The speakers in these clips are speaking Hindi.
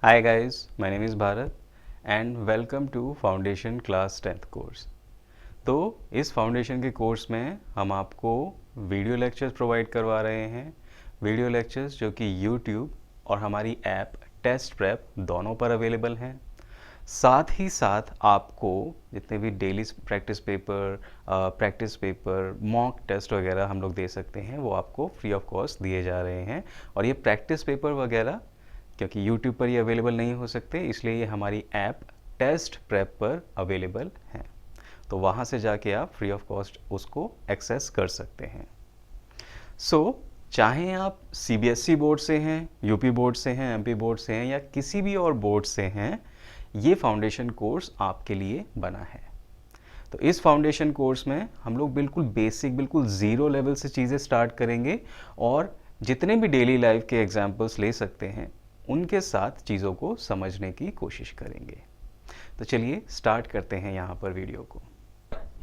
Hi guys, my name is Bharat and welcome to Foundation Class 10th course. तो इस फाउंडेशन के कोर्स में हम आपको वीडियो लेक्चर्स प्रोवाइड करवा रहे हैं। वीडियो लेक्चर्स जो कि YouTube और हमारी ऐप टेस्ट प्रेप दोनों पर अवेलेबल हैं। साथ ही साथ आपको जितने भी daily practice paper, mock test वगैरह हम लोग दे सकते हैं, वो आपको फ्री ऑफ कॉस्ट दिए जा रहे हैं। और ये प्रैक्टिस पेपर वगैरह क्योंकि YouTube पर ये अवेलेबल नहीं हो सकते, इसलिए ये हमारी ऐप टेस्ट प्रेप पर अवेलेबल हैं। तो वहाँ से जाके आप फ्री ऑफ कॉस्ट उसको एक्सेस कर सकते हैं। चाहे आप CBSE बोर्ड से हैं, UP बोर्ड से हैं, MP बोर्ड से हैं या किसी भी और बोर्ड से हैं, ये फाउंडेशन कोर्स आपके लिए बना है। तो इस फाउंडेशन कोर्स में हम लोग बिल्कुल बेसिक, बिल्कुल ज़ीरो लेवल से चीज़ें स्टार्ट करेंगे और जितने भी डेली लाइफ के एग्जाम्पल्स ले सकते हैं उनके साथ चीज़ों को समझने की कोशिश करेंगे। तो चलिए स्टार्ट करते हैं यहाँ पर वीडियो को।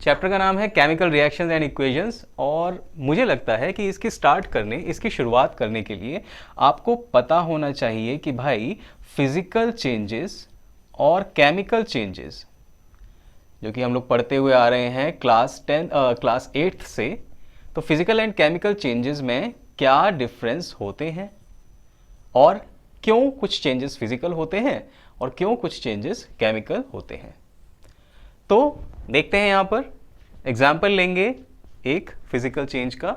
चैप्टर का नाम है केमिकल रिएक्शंस एंड इक्वेशंस और मुझे लगता है कि इसकी शुरुआत करने के लिए आपको पता होना चाहिए कि भाई फिजिकल चेंजेस और केमिकल चेंजेस जो कि हम लोग पढ़ते हुए आ रहे हैं क्लास 8th से, तो फिजिकल एंड केमिकल चेंजेस में क्या डिफरेंस होते हैं और क्यों कुछ चेंजेस फिजिकल होते हैं और क्यों कुछ चेंजेस केमिकल होते हैं। तो देखते हैं, यहाँ पर एग्जाम्पल लेंगे एक फिजिकल चेंज का।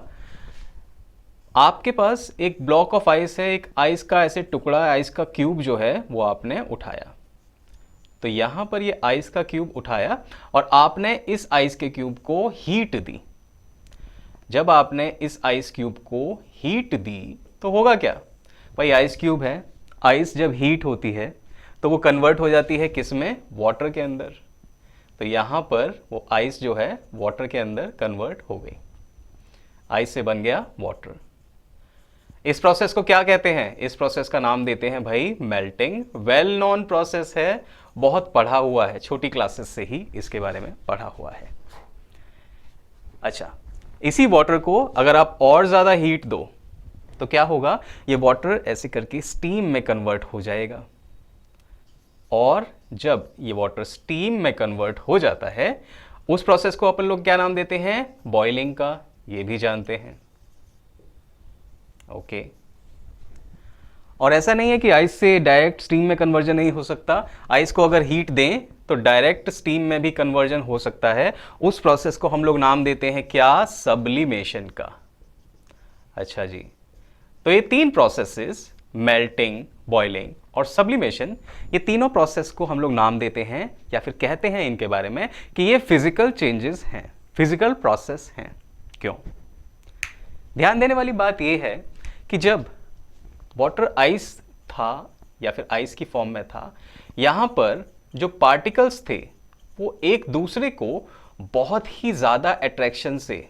आपके पास एक ब्लॉक ऑफ आइस है, एक आइस का ऐसे टुकड़ा, आइस का क्यूब जो है वो आपने उठाया। तो यहाँ पर ये आइस का क्यूब उठाया और आपने इस आइस के क्यूब को हीट दी। जब आपने इस आइस क्यूब को हीट दी तो होगा क्या भाई, आइस क्यूब है, आइस जब हीट होती है तो वो कन्वर्ट हो जाती है किस में, वाटर के अंदर। तो यहाँ पर वो आइस जो है वाटर के अंदर कन्वर्ट हो गई, आइस से बन गया वाटर। इस प्रोसेस को क्या कहते हैं? इस प्रोसेस का नाम देते हैं भाई मेल्टिंग। वेल नोन प्रोसेस है, बहुत पढ़ा हुआ है, छोटी क्लासेस से ही इसके बारे में पढ़ा हुआ है। अच्छा, इसी वाटर को अगर आप और ज़्यादा हीट दो तो क्या होगा, ये वाटर ऐसे करके स्टीम में कन्वर्ट हो जाएगा। और जब ये वाटर स्टीम में कन्वर्ट हो जाता है, उस प्रोसेस को अपन लोग क्या नाम देते हैं, बॉइलिंग का, ये भी जानते हैं। ओके। और ऐसा नहीं है कि आइस से डायरेक्ट स्टीम में कन्वर्जन नहीं हो सकता, आइस को अगर हीट दें तो डायरेक्ट स्टीम में भी कन्वर्जन हो सकता है। उस प्रोसेस को हम लोग नाम देते हैं क्या, सब्लिमेशन का। अच्छा जी, तो ये तीन प्रोसेसेस, मेल्टिंग, बॉइलिंग और सब्लिमेशन, ये तीनों प्रोसेस को हम लोग नाम देते हैं या फिर कहते हैं इनके बारे में कि ये फिजिकल चेंजेस हैं, फिजिकल प्रोसेस हैं। क्यों? ध्यान देने वाली बात ये है कि जब वाटर आइस था या फिर आइस की फॉर्म में था, यहाँ पर जो पार्टिकल्स थे वो एक दूसरे को बहुत ही ज़्यादा अट्रैक्शन से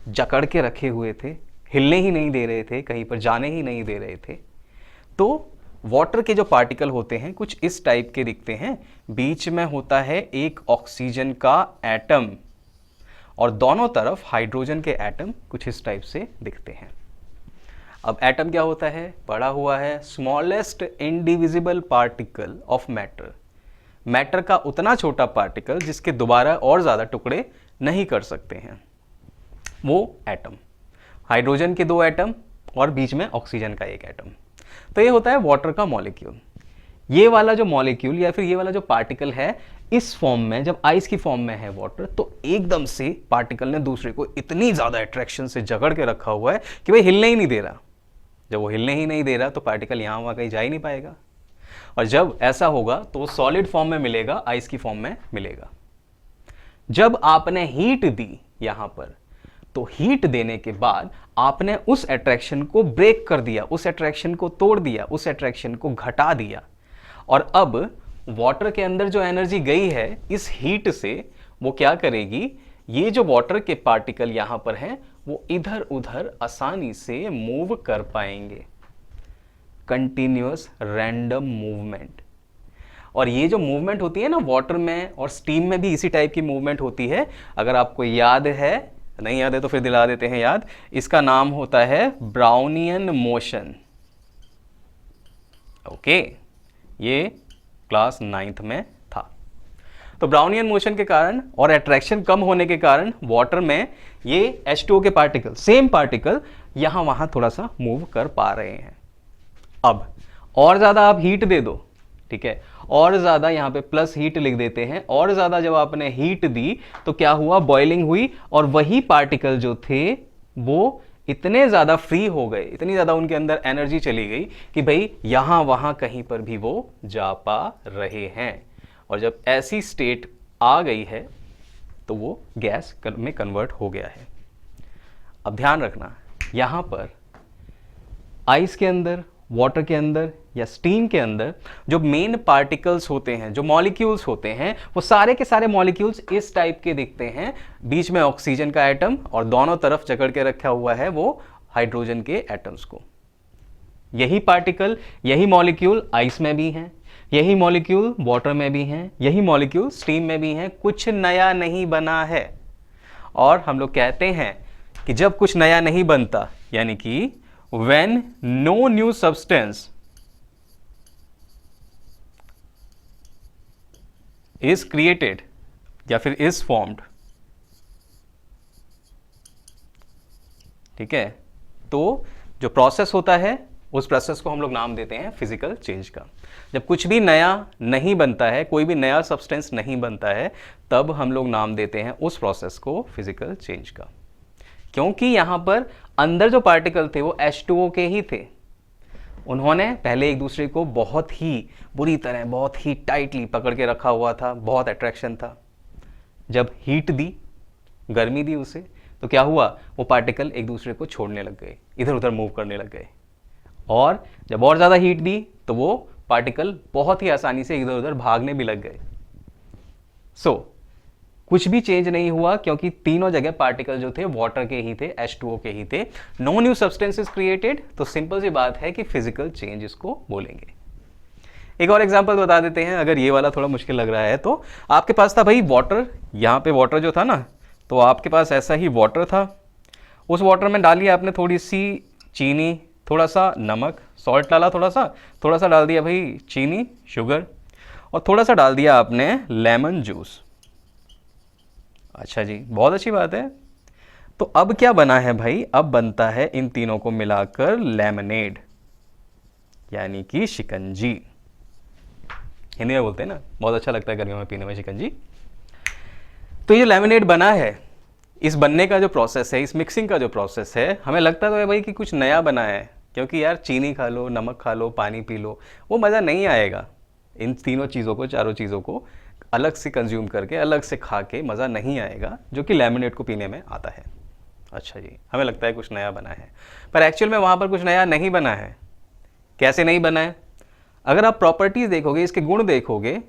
जकड़ के रखे हुए थे, हिलने ही नहीं दे रहे थे, कहीं पर जाने ही नहीं दे रहे थे। तो वाटर के जो पार्टिकल होते हैं कुछ इस टाइप के दिखते हैं। बीच में होता है एक ऑक्सीजन का एटम और दोनों तरफ हाइड्रोजन के एटम कुछ इस टाइप से दिखते हैं। अब एटम क्या होता है, पढ़ा हुआ है, smallest indivisible particle of matter. Matter का उतना छोटा पार्टिकल जिसके दोबारा और ज़्यादा टुकड़े नहीं कर सकते हैं, वो एटम। हाइड्रोजन के 2 एटम और बीच में ऑक्सीजन का 1 एटम। तो ये होता है वाटर का मॉलिक्यूल। ये वाला जो मॉलिक्यूल या फिर ये वाला जो पार्टिकल है, इस फॉर्म में जब आइस की फॉर्म में है वाटर, तो एकदम से पार्टिकल ने दूसरे को इतनी ज़्यादा अट्रैक्शन से जकड़ के रखा हुआ है कि भाई हिलने ही नहीं दे रहा। जब वो हिलने ही नहीं दे रहा तो पार्टिकल यहाँ वहाँ कहीं जा ही नहीं पाएगा। और जब ऐसा होगा तो वो सॉलिड फॉर्म में मिलेगा, आइस की फॉर्म में मिलेगा। जब आपने हीट दी यहाँ पर, तो हीट देने के बाद आपने उस अट्रैक्शन को ब्रेक कर दिया, उस अट्रैक्शन को तोड़ दिया, उस अट्रैक्शन को घटा दिया। और अब वाटर के अंदर जो एनर्जी गई है इस हीट से, वो क्या करेगी, ये जो वाटर के पार्टिकल यहाँ पर हैं वो इधर उधर आसानी से मूव कर पाएंगे। Continuous random movement. और ये जो मूवमेंट होती है ना वाटर में और स्टीम में भी इसी टाइप की मूवमेंट होती है। अगर आपको याद है, नहीं याद है तो फिर दिला देते हैं याद, इसका नाम होता है ब्राउनियन मोशन। ओके, ये क्लास 9th में था। तो ब्राउनियन मोशन के कारण और अट्रैक्शन कम होने के कारण वाटर में ये H2O के पार्टिकल, सेम पार्टिकल, यहां वहां थोड़ा सा मूव कर पा रहे हैं। अब और ज़्यादा आप हीट दे दो, ठीक है, और ज़्यादा यहाँ पे प्लस हीट लिख देते हैं, और ज़्यादा जब आपने हीट दी तो क्या हुआ, बॉइलिंग हुई, और वही पार्टिकल जो थे वो इतने ज़्यादा फ्री हो गए, इतनी ज़्यादा उनके अंदर एनर्जी चली गई कि भाई यहाँ वहाँ कहीं पर भी वो जा पा रहे हैं। और जब ऐसी स्टेट आ गई है तो वो गैस में कन्वर्ट हो गया है। अब ध्यान रखना, यहाँ पर आइस के अंदर, वाटर के अंदर या स्टीम के अंदर जो मेन पार्टिकल्स होते हैं, जो मॉलिक्यूल्स होते हैं, वो सारे के सारे मॉलिक्यूल्स इस टाइप के दिखते हैं। बीच में ऑक्सीजन का एटम और दोनों तरफ जकड़ के रखा हुआ है वो हाइड्रोजन के एटम्स को। यही पार्टिकल, यही मॉलिक्यूल आइस में भी हैं, यही मॉलिक्यूल वाटर में भी हैं, यही मॉलिक्यूल स्टीम में भी हैं। कुछ नया नहीं बना है। और हम लोग कहते हैं कि जब कुछ नया नहीं बनता, यानी कि when no new substance is created या फिर is formed, ठीक है, तो जो प्रोसेस होता है उस प्रोसेस को हम लोग नाम देते हैं फिजिकल चेंज का। जब कुछ भी नया नहीं बनता है, कोई भी नया सब्सटेंस नहीं बनता है, तब हम लोग नाम देते हैं उस प्रोसेस को फिजिकल चेंज का। क्योंकि यहाँ पर अंदर जो पार्टिकल थे वो H2O के ही थे। उन्होंने पहले एक दूसरे को बहुत ही बुरी तरह, बहुत ही टाइटली पकड़ के रखा हुआ था, बहुत अट्रैक्शन था। जब हीट दी, गर्मी दी उसे, तो क्या हुआ, वो पार्टिकल एक दूसरे को छोड़ने लग गए, इधर उधर मूव करने लग गए। और जब और ज़्यादा हीट दी तो वो पार्टिकल बहुत ही आसानी से इधर उधर भागने भी लग गए। कुछ भी चेंज नहीं हुआ, क्योंकि तीनों जगह पार्टिकल जो थे वाटर के ही थे, H2O के ही थे। नो न्यू सब्सटेंसेस क्रिएटेड, तो सिंपल सी बात है कि फिजिकल चेंज इसको बोलेंगे। एक और एग्जांपल बता देते हैं, अगर ये वाला थोड़ा मुश्किल लग रहा है तो। आपके पास था भाई वाटर, यहाँ पे वाटर जो था ना, तो आपके पास ऐसा ही वाटर था। उस वाटर में डाली आपने थोड़ी सी चीनी, थोड़ा सा नमक, सॉल्ट डाला, थोड़ा सा डाल दिया भाई चीनी, शुगर, और थोड़ा सा डाल दिया आपने लेमन जूस। अच्छा जी, बहुत अच्छी बात है। तो अब क्या बना है भाई, अब बनता है इन तीनों को मिलाकर लेमनेड, यानी कि शिकंजी। हिंदी में बोलते हैं ना, बहुत अच्छा लगता है गर्मियों में पीने में शिकंजी। तो ये लेमनेड बना है, इस बनने का जो प्रोसेस है, इस मिक्सिंग का जो प्रोसेस है, हमें लगता तो है भाई कि कुछ नया बना है, क्योंकि यार चीनी खा लो, नमक खा लो, पानी पी लो, वो मज़ा नहीं आएगा। इन तीनों चीज़ों को, चारों चीज़ों को अलग से कंज्यूम करके, अलग से खा के मज़ा नहीं आएगा, जो कि लेमनेड को पीने में आता है। अच्छा जी, हमें लगता है कुछ नया बना है, पर एक्चुअल में वहाँ पर कुछ नया नहीं बना है। कैसे नहीं बना है? अगर आप प्रॉपर्टीज़ देखोगे, इसके गुण देखोगे,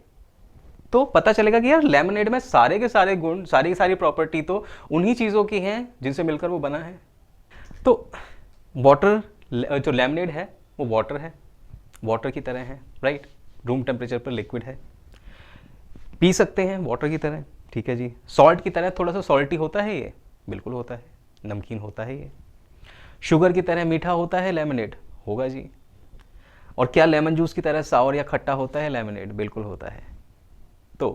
तो पता चलेगा कि यार लेमनेड में सारे के सारे गुण, सारी की सारी प्रॉपर्टी तो उन्हीं चीज़ों की हैं जिनसे मिलकर वो बना है। तो वाटर, जो लेमनेड है वो वाटर है, वाटर की तरह है, राइट, रूम टेम्परेचर पर लिक्विड है, पी सकते हैं वाटर की तरह, ठीक है जी। सॉल्ट की तरह थोड़ा सा सॉल्टी होता है ये, बिल्कुल होता है, नमकीन होता है ये। शुगर की तरह मीठा होता है लेमनेड, होगा जी। और क्या लेमन जूस की तरह सावर या खट्टा होता है लेमनेड? बिल्कुल होता है। तो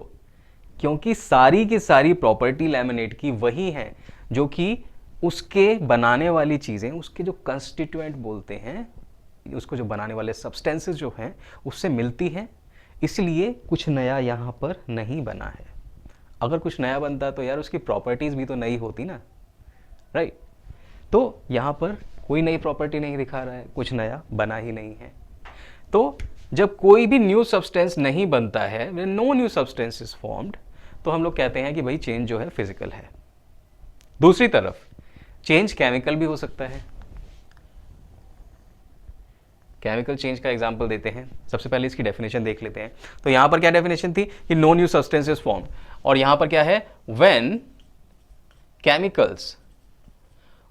क्योंकि सारी की सारी प्रॉपर्टी लेमनेड की वही है जो कि उसके बनाने वाली चीज़ें, उसके जो कंस्टिट्यूएंट बोलते हैं, उसको जो बनाने वाले सब्सटेंसेस जो हैं उससे मिलती हैं, इसलिए कुछ नया यहाँ पर नहीं बना है। अगर कुछ नया बनता तो यार उसकी प्रॉपर्टीज़ भी तो नई होती ना, राइट। तो यहाँ पर कोई नई प्रॉपर्टी नहीं दिखा रहा है, कुछ नया बना ही नहीं है। तो जब कोई भी न्यू सब्सटेंस नहीं बनता है, no new substance is formed, तो हम लोग कहते हैं कि भाई चेंज जो है फिजिकल है। दूसरी तरफ चेंज केमिकल भी हो सकता है। केमिकल चेंज का एग्जांपल देते हैं। सबसे पहले इसकी डेफिनेशन देख लेते हैं। तो यहां पर क्या डेफिनेशन थी कि no new substance is formed, और यहां पर क्या है, व्हेन केमिकल्स,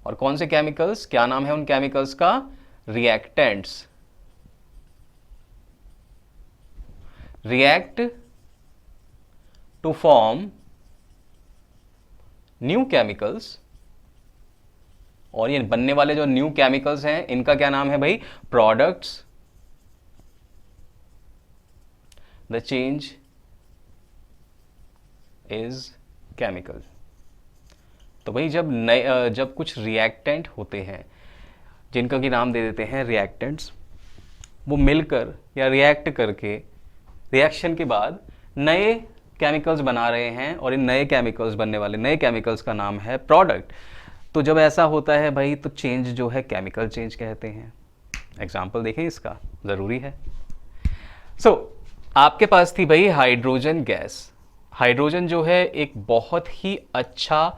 और कौन से केमिकल्स, क्या नाम है उन केमिकल्स का, reactants, react to form new chemicals. और ये बनने वाले जो न्यू केमिकल्स हैं इनका क्या नाम है भाई, products the change is chemical. तो भाई जब कुछ रिएक्टेंट होते हैं जिनका कि नाम दे देते हैं रिएक्टेंट्स, वो मिलकर या रिएक्ट करके रिएक्शन के बाद नए केमिकल्स बना रहे हैं और इन नए केमिकल्स बनने वाले नए केमिकल्स का नाम है प्रोडक्ट। तो जब ऐसा होता है भाई तो चेंज जो है केमिकल चेंज कहते हैं। एग्जाम्पल देखें इसका, ज़रूरी है। आपके पास थी भाई हाइड्रोजन गैस। हाइड्रोजन जो है एक बहुत ही अच्छा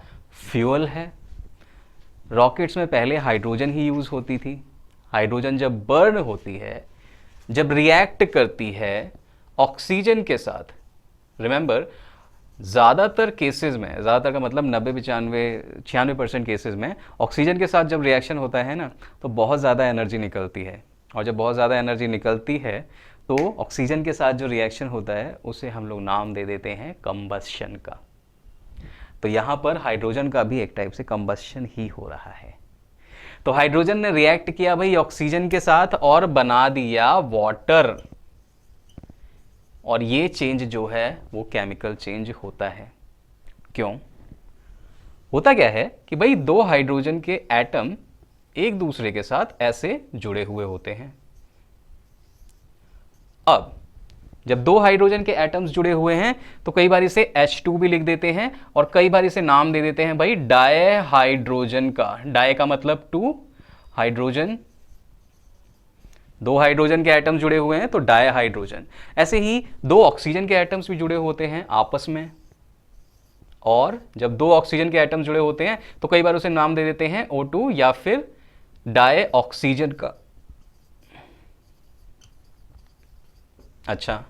फ्यूल है। रॉकेट्स में पहले हाइड्रोजन ही यूज़ होती थी। हाइड्रोजन जब बर्न होती है, जब रिएक्ट करती है ऑक्सीजन के साथ, रिमेंबर ज़्यादातर केसेस में, ज़्यादातर का मतलब 90-95-96% केसेस में ऑक्सीजन के साथ जब रिएक्शन होता है ना तो बहुत ज़्यादा एनर्जी निकलती है। और जब बहुत ज़्यादा एनर्जी निकलती है तो ऑक्सीजन के साथ जो रिएक्शन होता है उसे हम लोग नाम दे देते हैं कंबस्शन का। तो यहाँ पर हाइड्रोजन का भी एक टाइप से कंबस्शन ही हो रहा है। तो हाइड्रोजन ने रिएक्ट किया भाई ऑक्सीजन के साथ और बना दिया वाटर, और ये चेंज जो है वो केमिकल चेंज होता है। क्यों होता? क्या है कि भाई दो हाइड्रोजन के एटम एक दूसरे के साथ ऐसे जुड़े हुए होते हैं। अब जब दो हाइड्रोजन के एटम्स जुड़े हुए हैं तो कई बार इसे H2 भी लिख देते हैं और कई बार इसे नाम दे देते हैं भाई डाई हाइड्रोजन का। डाई का मतलब टू, हाइड्रोजन, दो हाइड्रोजन के एटम्स जुड़े हुए हैं तो डाई हाइड्रोजन। ऐसे ही दो ऑक्सीजन के एटम्स भी जुड़े होते हैं आपस में, और जब दो ऑक्सीजन के एटम्स जुड़े होते हैं तो कई बार उसे नाम दे देते हैं O2 या फिर डाई ऑक्सीजन का। अच्छा,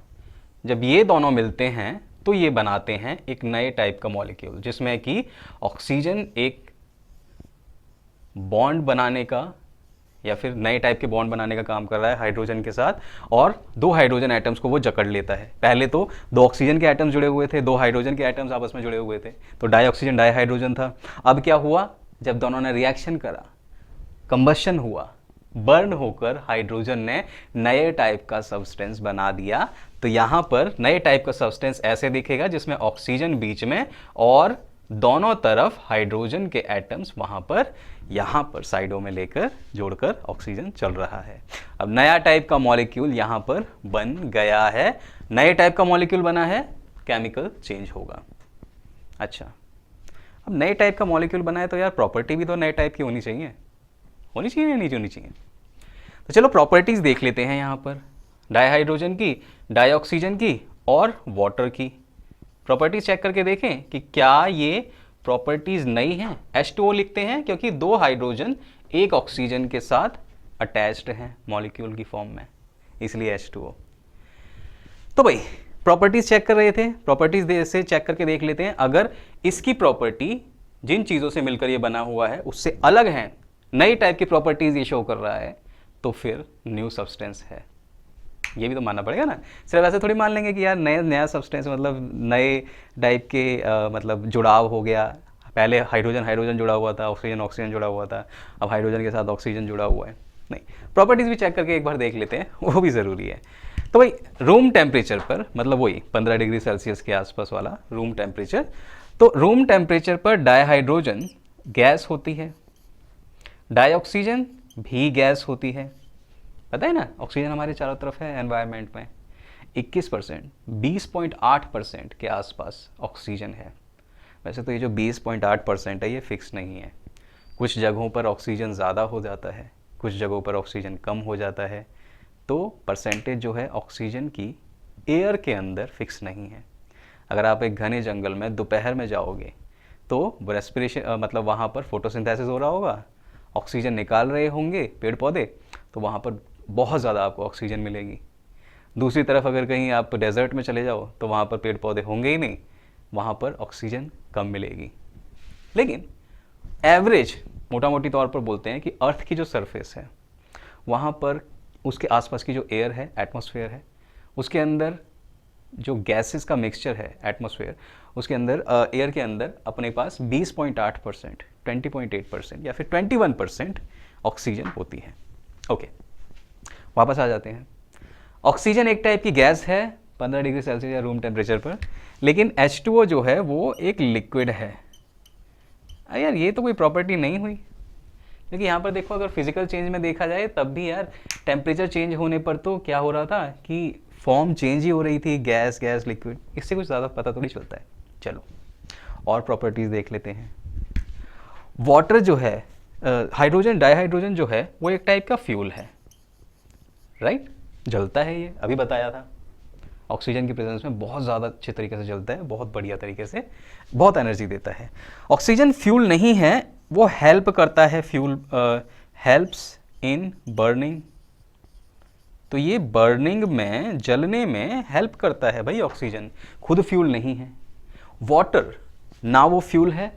जब ये दोनों मिलते हैं तो ये बनाते हैं एक नए टाइप का मॉलिक्यूल, जिसमें कि ऑक्सीजन एक बॉन्ड बनाने का या फिर नए टाइप के बॉन्ड बनाने का काम कर रहा है हाइड्रोजन के साथ, और दो हाइड्रोजन एटम्स को वो जकड़ लेता है। पहले तो दो ऑक्सीजन के एटम्स जुड़े हुए थे, दो हाइड्रोजन के एटम्स आपस में जुड़े हुए थे, तो डाई ऑक्सीजन डाई हाइड्रोजन था। अब क्या हुआ? जब दोनों ने रिएक्शन करा, कंबशन हुआ, बर्न होकर हाइड्रोजन ने नए टाइप का सब्सटेंस बना दिया। तो यहाँ पर नए टाइप का सब्सटेंस ऐसे दिखेगा जिसमें ऑक्सीजन बीच में और दोनों तरफ हाइड्रोजन के एटम्स वहाँ पर यहाँ पर साइडों में लेकर जोड़कर ऑक्सीजन चल रहा है। अब नया टाइप का मॉलिक्यूल यहाँ पर बन गया है। नए टाइप का मॉलिक्यूल बना है, केमिकल चेंज होगा। अच्छा, अब नए टाइप का मॉलिक्यूल बना है तो यार प्रॉपर्टी भी तो नए टाइप की होनी चाहिए या नहीं होनी चाहिए? तो चलो प्रॉपर्टीज देख लेते हैं यहाँ पर, डाई हाइड्रोजन की, डाई ऑक्सीजन की और वाटर की। प्रॉपर्टीज चेक करके देखें कि क्या ये प्रॉपर्टीज नई हैं। H2O लिखते हैं क्योंकि दो हाइड्रोजन एक ऑक्सीजन के साथ अटैच्ड हैं मॉलिक्यूल की फॉर्म में, इसलिए H2O। तो भाई प्रॉपर्टीज चेक कर रहे थे, प्रॉपर्टीज से चेक करके देख लेते हैं अगर इसकी प्रॉपर्टी जिन चीज़ों से मिलकर ये बना हुआ है उससे अलग हैं, नई टाइप की प्रॉपर्टीज ये शो कर रहा है, तो फिर न्यू सब्सटेंस है। ये भी तो मानना पड़ेगा ना। सिर्फ ऐसे थोड़ी मान लेंगे कि यार नया सब्सटेंस मतलब नए टाइप के मतलब जुड़ाव हो गया। पहले हाइड्रोजन हाइड्रोजन जुड़ा हुआ था, ऑक्सीजन ऑक्सीजन जुड़ा हुआ था, अब हाइड्रोजन के साथ ऑक्सीजन जुड़ा हुआ है। नहीं, प्रॉपर्टीज़ भी चेक करके एक बार देख लेते हैं, वो भी ज़रूरी है। तो भाई रूम टेम्परेचर पर, मतलब वही 15 डिग्री सेल्सियस के आसपास वाला रूम टेम्परेचर, तो रूम टेम्परेचर पर डाईहाइड्रोजन गैस होती है, डाईऑक्सीजन भी गैस होती है। पता है ना, ऑक्सीजन हमारे चारों तरफ है एनवायरनमेंट में। 21%, 20.8% के आसपास ऑक्सीजन है। वैसे तो ये जो 20.8% है ये फिक्स नहीं है, कुछ जगहों पर ऑक्सीजन ज़्यादा हो जाता है, कुछ जगहों पर ऑक्सीजन कम हो जाता है। तो परसेंटेज जो है ऑक्सीजन की एयर के अंदर फिक्स नहीं है। अगर आप एक घने जंगल में दोपहर में जाओगे तो रेस्पिरेशन मतलब वहाँ पर फोटोसिंथेसिस हो रहा होगा, ऑक्सीजन निकाल रहे होंगे पेड़ पौधे, तो वहाँ पर बहुत ज़्यादा आपको ऑक्सीजन मिलेगी। दूसरी तरफ अगर कहीं आप डेजर्ट में चले जाओ तो वहाँ पर पेड़ पौधे होंगे ही नहीं, वहाँ पर ऑक्सीजन कम मिलेगी। लेकिन एवरेज मोटा मोटी तौर पर बोलते हैं कि अर्थ की जो सरफेस है वहाँ पर उसके आसपास की जो एयर है, एटमॉस्फेयर है, उसके अंदर जो गैसेस का मिक्सचर है एटमॉस्फेयर, उसके अंदर एयर के अंदर अपने पास 20.8%, 20.8% या फिर 21% ऑक्सीजन होती है। ओके, वापस आ जाते हैं। ऑक्सीजन एक टाइप की गैस है, 15 डिग्री सेल्सियस या रूम टेम्परेचर पर। लेकिन H2O जो है वो एक लिक्विड है। यार ये तो कोई प्रॉपर्टी नहीं हुई, क्योंकि यहाँ पर देखो अगर फिजिकल चेंज में देखा जाए तब भी यार टेम्परेचर चेंज होने पर तो क्या हो रहा था कि फॉर्म चेंज ही हो रही थी, गैस गैस लिक्विड, इससे कुछ ज़्यादा पता थोड़ी चलता है। चलो और प्रॉपर्टीज़ देख लेते हैं। वाटर जो है, हाइड्रोजन डाइहाइड्रोजन जो है वो एक टाइप का फ्यूल है, राइट? जलता है, ये अभी बताया था। ऑक्सीजन की प्रेजेंस में बहुत ज़्यादा अच्छे तरीके से जलता है, बहुत बढ़िया तरीके से, बहुत एनर्जी देता है। ऑक्सीजन फ्यूल नहीं है, वो हेल्प करता है, फ्यूल हेल्प्स इन बर्निंग। तो ये बर्निंग में, जलने में हेल्प करता है भाई ऑक्सीजन, खुद फ्यूल नहीं है। वाटर ना वो फ्यूल है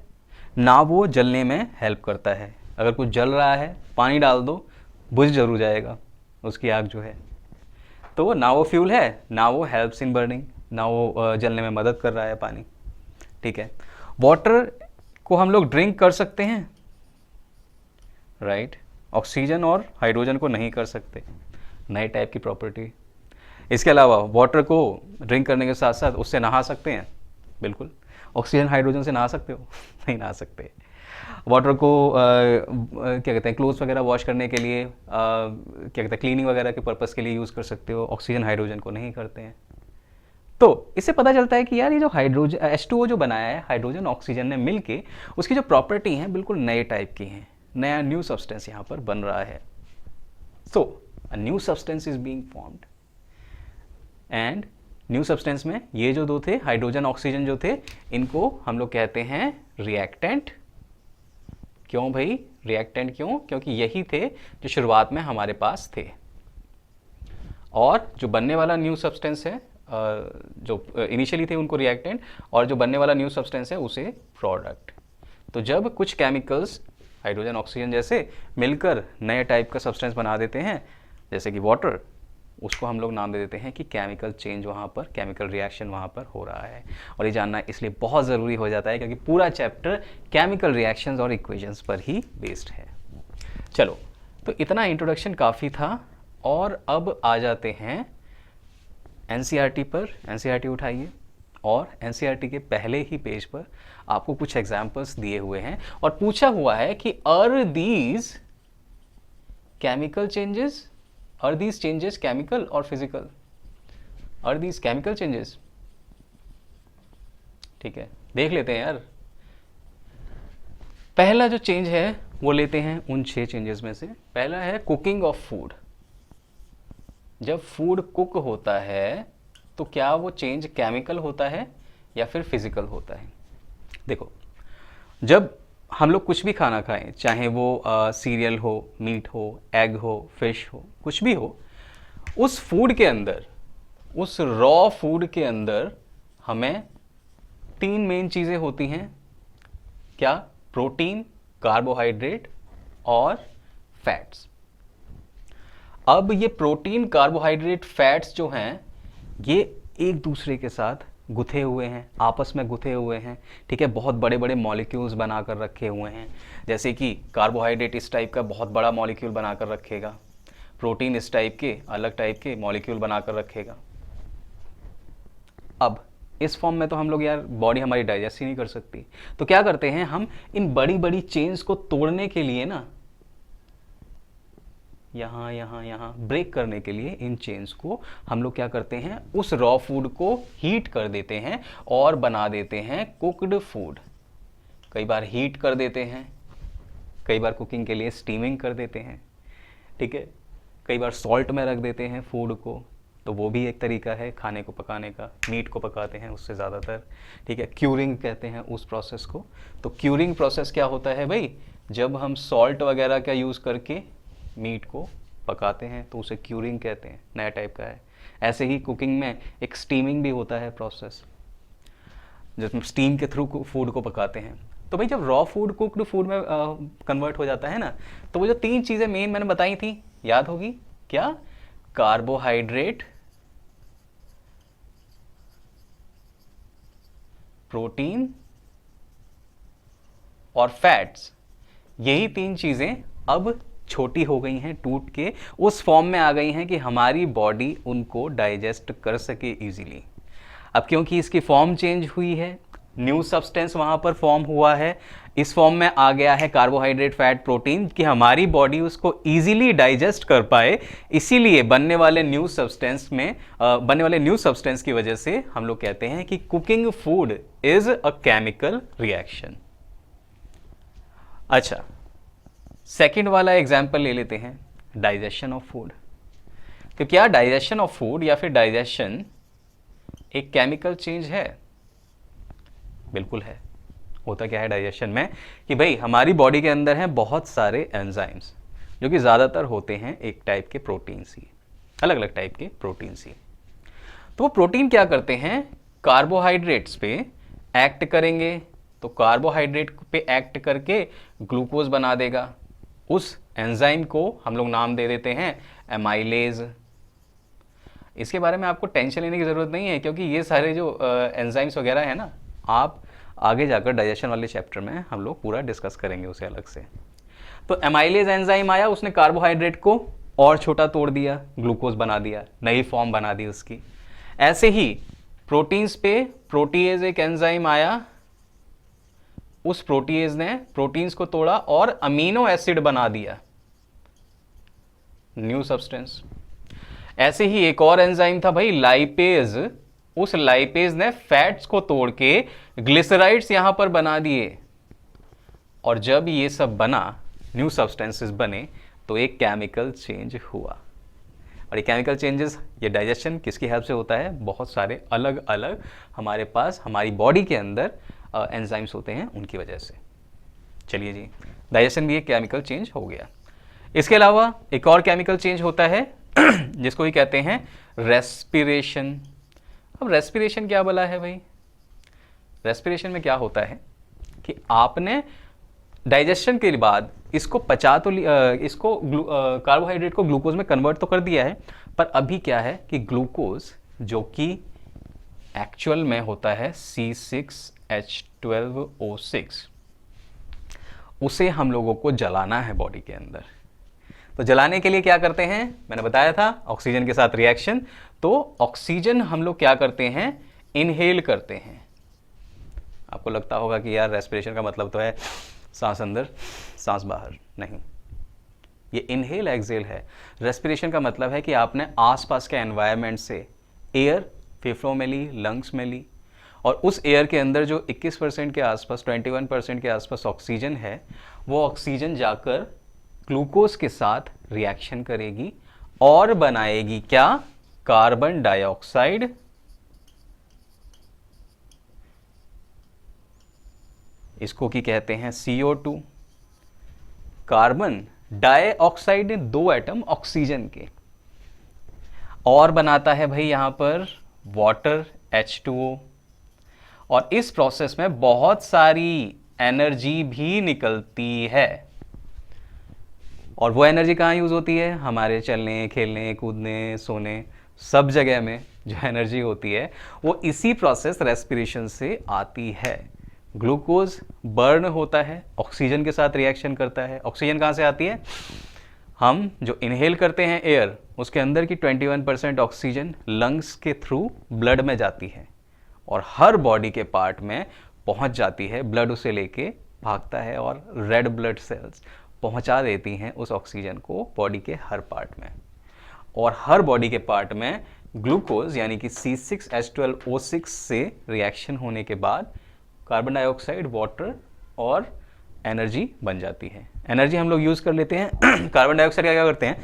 ना वो जलने में हेल्प करता है। अगर कुछ जल रहा है पानी डाल दो, बुझ जरूर जाएगा उसकी आग जो है। तो ना वो फ्यूल है ना वो हेल्प्स इन बर्निंग, ना वो जलने में मदद कर रहा है पानी, ठीक है। वाटर को हम लोग ड्रिंक कर सकते हैं, राइट? ऑक्सीजन और हाइड्रोजन को नहीं कर सकते, नए टाइप की प्रॉपर्टी। इसके अलावा वाटर को ड्रिंक करने के साथ साथ उससे नहा सकते हैं, बिल्कुल। ऑक्सीजन हाइड्रोजन से नहा सकते हो? नहीं नहा सकते। वाटर को क्या कहते हैं, क्लोथ्स वगैरह वॉश करने के लिए, क्या कहते हैं, क्लीनिंग वगैरह के पर्पस के लिए यूज़ कर सकते हो, ऑक्सीजन हाइड्रोजन को नहीं करते हैं। तो इससे पता चलता है कि यार ये जो हाइड्रोजन H2O जो बनाया है हाइड्रोजन ऑक्सीजन ने मिलके, उसकी जो प्रॉपर्टी हैं बिल्कुल नए टाइप की हैं, नया न्यू सब्सटेंस यहाँ पर बन रहा है। So a new substance is being formed, and new substance में ये जो दो थे हाइड्रोजन ऑक्सीजन जो थे, इनको हम लोग कहते हैं रिएक्टेंट। क्यों भाई रिएक्टेंट क्यों? क्योंकि यही थे जो शुरुआत में हमारे पास थे। और जो बनने वाला न्यू सब्सटेंस है, जो इनिशियली थे उनको रिएक्टेंट, और जो बनने वाला न्यू सब्सटेंस है उसे प्रोडक्ट। तो जब कुछ केमिकल्स हाइड्रोजन ऑक्सीजन जैसे मिलकर नए टाइप का सब्सटेंस बना देते हैं, जैसे कि वाटर, उसको हम लोग नाम दे देते हैं कि केमिकल चेंज वहाँ पर, केमिकल रिएक्शन वहाँ पर हो रहा है। और ये जानना इसलिए बहुत ज़रूरी हो जाता है क्योंकि पूरा चैप्टर केमिकल रिएक्शंस और इक्वेशंस पर ही बेस्ड है। चलो, तो इतना इंट्रोडक्शन काफ़ी था, और अब आ जाते हैं एनसीईआरटी पर। एनसीईआरटी उठाइए, और एनसीईआरटी के पहले ही पेज पर आपको कुछ एग्जाम्पल्स दिए हुए हैं और पूछा हुआ है कि are these chemical changes, are these changes chemical or physical, are these chemical changes. ठीक है, देख लेते हैं यार। पहला जो चेंज है वो लेते हैं उन 6 चेंजेस में से। पहला है कुकिंग ऑफ फूड। जब फूड कुक होता है तो क्या वो चेंज केमिकल होता है या फिर फिजिकल होता है? देखो, जब हम लोग कुछ भी खाना खाएं, चाहे वो सीरियल हो, मीट हो, एग हो, फिश हो, कुछ भी हो, उस फूड के अंदर, उस रॉ फूड के अंदर हमें 3 मेन चीज़ें होती हैं। क्या? प्रोटीन, कार्बोहाइड्रेट और फैट्स। अब ये प्रोटीन, कार्बोहाइड्रेट, फैट्स जो हैं, ये एक दूसरे के साथ गुथे हुए हैं, आपस में गुथे हुए हैं, ठीक है। बहुत बड़े बड़े मॉलिक्यूल्स बनाकर रखे हुए हैं। जैसे कि कार्बोहाइड्रेट इस टाइप का बहुत बड़ा मॉलिक्यूल बनाकर रखेगा, प्रोटीन इस टाइप के अलग टाइप के मॉलिक्यूल बनाकर रखेगा। अब इस फॉर्म में तो हम लोग यार, बॉडी हमारी डाइजेस्ट ही नहीं कर सकती। तो क्या करते हैं हम, इन बड़ी बड़ी चेन्स को तोड़ने के लिए ना, यहाँ यहाँ यहाँ ब्रेक करने के लिए इन चेन्स को हम लोग क्या करते हैं, उस रॉ फूड को हीट कर देते हैं और बना देते हैं कुक्ड फूड। कई बार हीट कर देते हैं, कई बार कुकिंग के लिए स्टीमिंग कर देते हैं, ठीक है। कई बार सॉल्ट में रख देते हैं फूड को, तो वो भी एक तरीका है खाने को पकाने का। मीट को पकाते हैं उससे ज़्यादातर, ठीक है। क्यूरिंग कहते हैं उस प्रोसेस को। तो क्यूरिंग प्रोसेस क्या होता है भाई, जब हम सॉल्ट वगैरह का यूज़ करके मीट को पकाते हैं तो उसे क्यूरिंग कहते हैं, नया टाइप का है। ऐसे ही कुकिंग में एक स्टीमिंग भी होता है प्रोसेस, जिसमें स्टीम के थ्रू फूड को पकाते हैं। तो भाई जब रॉ फूड कुक्ड फूड में कन्वर्ट हो जाता है ना, तो वो जो 3 चीज़ें मेन मैंने बताई थी, याद होगी क्या? कार्बोहाइड्रेट, प्रोटीन और फैट्स, यही 3 चीज़ें अब छोटी हो गई हैं, टूट के उस फॉर्म में आ गई हैं कि हमारी बॉडी उनको डाइजेस्ट कर सके इजीली। अब क्योंकि इसकी फॉर्म चेंज हुई है, न्यू सब्सटेंस वहाँ पर फॉर्म हुआ है, इस फॉर्म में आ गया है कार्बोहाइड्रेट, फैट, प्रोटीन, कि हमारी बॉडी उसको इजीली डाइजेस्ट कर पाए, इसीलिए बनने वाले न्यू सब्सटेंस की वजह से हम लोग कहते हैं कि cooking food is a chemical reaction. अच्छा, सेकंड वाला एग्जाम्पल ले लेते हैं, डाइजेशन ऑफ फूड। तो क्या डाइजेशन ऑफ फूड या फिर डाइजेशन एक केमिकल चेंज है? बिल्कुल है। होता क्या है डाइजेशन में कि भाई हमारी बॉडी के अंदर हैं बहुत सारे एंजाइम्स, जो कि ज़्यादातर होते हैं एक टाइप के प्रोटीन्स ही, अलग अलग टाइप के प्रोटीन्स ही। तो वो प्रोटीन क्या करते हैं, कार्बोहाइड्रेट्स पे एक्ट करेंगे, तो कार्बोहाइड्रेट पे एक्ट करके ग्लूकोज बना देगा। उस एंजाइम को हम लोग नाम दे देते हैं एमाइलेज। इसके बारे में आपको टेंशन लेने की ज़रूरत नहीं है, क्योंकि ये सारे जो एंजाइम्स वगैरह है ना, आप आगे जाकर डाइजेशन वाले चैप्टर में हम लोग पूरा डिस्कस करेंगे उसे अलग से। तो एमाइलेज एंजाइम आया, उसने कार्बोहाइड्रेट को और छोटा तोड़ दिया, ग्लूकोज बना दिया, नई फॉर्म बना दी उसकी। ऐसे ही प्रोटीन्स पे प्रोटीएज एक एंजाइम आया, उस प्रोटीएज ने प्रोटीन्स को तोड़ा और अमीनो एसिड बना दिया, न्यू सब्सटेंस। ऐसे ही एक और एंजाइम था भाई लाइपेज, उस लाइपेज ने फैट्स को तोड़ के ग्लिसराइड्स यहां पर बना दिए, और जब ये सब बना, न्यू सब्सटेंसेस बने, तो एक केमिकल चेंज हुआ। और ये केमिकल चेंजेस, ये डाइजेशन किसकी हेल्प से होता है? बहुत सारे अलग अलग हमारे पास हमारी बॉडी के अंदर एंजाइम्स होते हैं, उनकी वजह से। चलिए जी, डाइजेशन भी एक केमिकल चेंज हो गया। इसके अलावा एक और केमिकल चेंज होता है जिसको ही कहते हैं रेस्पिरेशन। अब रेस्पिरेशन क्या बोला है भाई? रेस्पिरेशन में क्या होता है कि आपने डाइजेशन के बाद इसको पचा तो इसको कार्बोहाइड्रेट को ग्लूकोज में कन्वर्ट तो कर दिया है, पर अभी क्या है कि ग्लूकोज जो कि एक्चुअल में होता है C6H12O6, उसे हम लोगों को जलाना है बॉडी के अंदर। तो जलाने के लिए क्या करते हैं? मैंने बताया था ऑक्सीजन के साथ रिएक्शन। तो ऑक्सीजन हम लोग क्या करते हैं? इनहेल करते हैं। आपको लगता होगा कि यार रेस्पिरेशन का मतलब तो है सांस अंदर सांस बाहर, नहीं, ये इनहेल एक्सहेल है। रेस्पिरेशन का मतलब है कि आपने आसपास के एनवायरनमेंट से एयर फेफड़ों में ली, लंग्स में ली, और उस एयर के अंदर जो 21% के आसपास, 21% के आसपास ऑक्सीजन है, वो ऑक्सीजन जाकर ग्लूकोज के साथ रिएक्शन करेगी और बनाएगी क्या? Carbon dioxide. इसको की कहते हैं CO2। कार्बन डाइऑक्साइड ने 2 एटम ऑक्सीजन के, और बनाता है भाई यहां पर वाटर H2O। और इस प्रोसेस में बहुत सारी एनर्जी भी निकलती है, और वो एनर्जी कहाँ यूज़ होती है? हमारे चलने, खेलने, कूदने, सोने, सब जगह में जो एनर्जी होती है वो इसी प्रोसेस रेस्पिरेशन से आती है। ग्लूकोज बर्न होता है, ऑक्सीजन के साथ रिएक्शन करता है। ऑक्सीजन कहाँ से आती है? हम जो इनहेल करते हैं एयर, उसके अंदर की 21% ऑक्सीजन लंग्स के थ्रू ब्लड में जाती है, और हर बॉडी के पार्ट में पहुंच जाती है। ब्लड उसे लेके भागता है, और रेड ब्लड सेल्स पहुंचा देती हैं उस ऑक्सीजन को बॉडी के हर पार्ट में। और हर बॉडी के पार्ट में ग्लूकोज यानी कि C6H12O6 से रिएक्शन होने के बाद कार्बन डाइऑक्साइड, वाटर और एनर्जी बन जाती है। एनर्जी हम लोग यूज़ कर लेते हैं। कार्बन डाइऑक्साइड क्या करते हैं?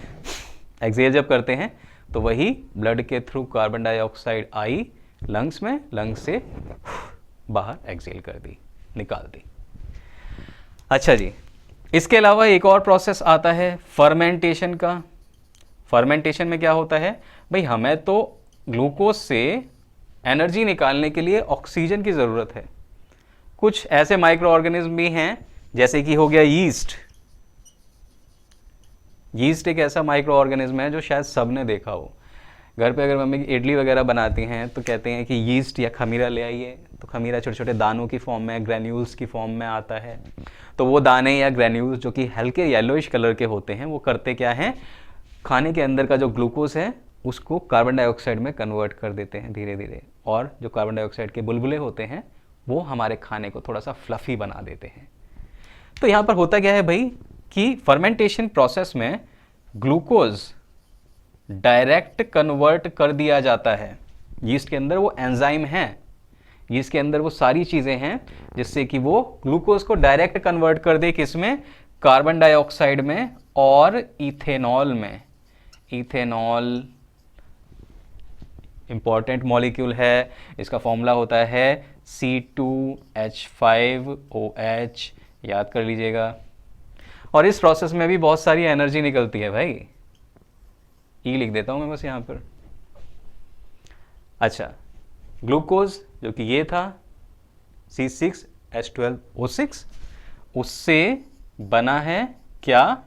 एक्सहेल जब करते हैं तो वही ब्लड के थ्रू कार्बन डाइऑक्साइड आई लंग्स में, लंग्स से बाहर एक्सहेल कर दी, निकाल दी। अच्छा जी, इसके अलावा एक और प्रोसेस आता है फर्मेंटेशन का। फर्मेंटेशन में क्या होता है भाई? हमें तो ग्लूकोज से एनर्जी निकालने के लिए ऑक्सीजन की ज़रूरत है। कुछ ऐसे माइक्रो ऑर्गेनिज्म भी हैं, जैसे कि हो गया यीस्ट। यीस्ट एक ऐसा माइक्रो ऑर्गेनिज्म है जो शायद सबने देखा हो। घर पे अगर मम्मी इडली वगैरह बनाती हैं तो कहते हैं कि यीस्ट या खमीरा ले आइए, तो खमीरा छोटे छोटे दानों की फॉर्म में, ग्रैन्यूल्स की फॉर्म में आता है। तो वो दाने या ग्रैन्यूल्स जो कि हल्के येलोइश कलर के होते हैं, वो करते क्या हैं, खाने के अंदर का जो ग्लूकोज है उसको कार्बन डाइऑक्साइड में कन्वर्ट कर देते हैं धीरे धीरे, और जो कार्बन डाइऑक्साइड के बुलबुले होते हैं वो हमारे खाने को थोड़ा सा फ्लफी बना देते हैं। तो यहाँ पर होता क्या है भाई कि फर्मेंटेशन प्रोसेस में ग्लूकोज डायरेक्ट कन्वर्ट कर दिया जाता है। यीस्ट के अंदर वो एंजाइम हैं, यीस्ट के अंदर वो सारी चीज़ें हैं जिससे कि वो ग्लूकोज को डायरेक्ट कन्वर्ट कर दे, किसमें, कार्बन डाइऑक्साइड में और इथेनॉल में। इथेनॉल इंपॉर्टेंट मॉलिक्यूल है, इसका फॉर्मूला होता है C2H5OH, याद कर लीजिएगा। और इस प्रोसेस में भी बहुत सारी एनर्जी निकलती है भाई, ई लिख देता हूं मैं बस यहाँ पर। अच्छा, ग्लूकोज जो कि ये था C6H12O6, उससे बना है क्या,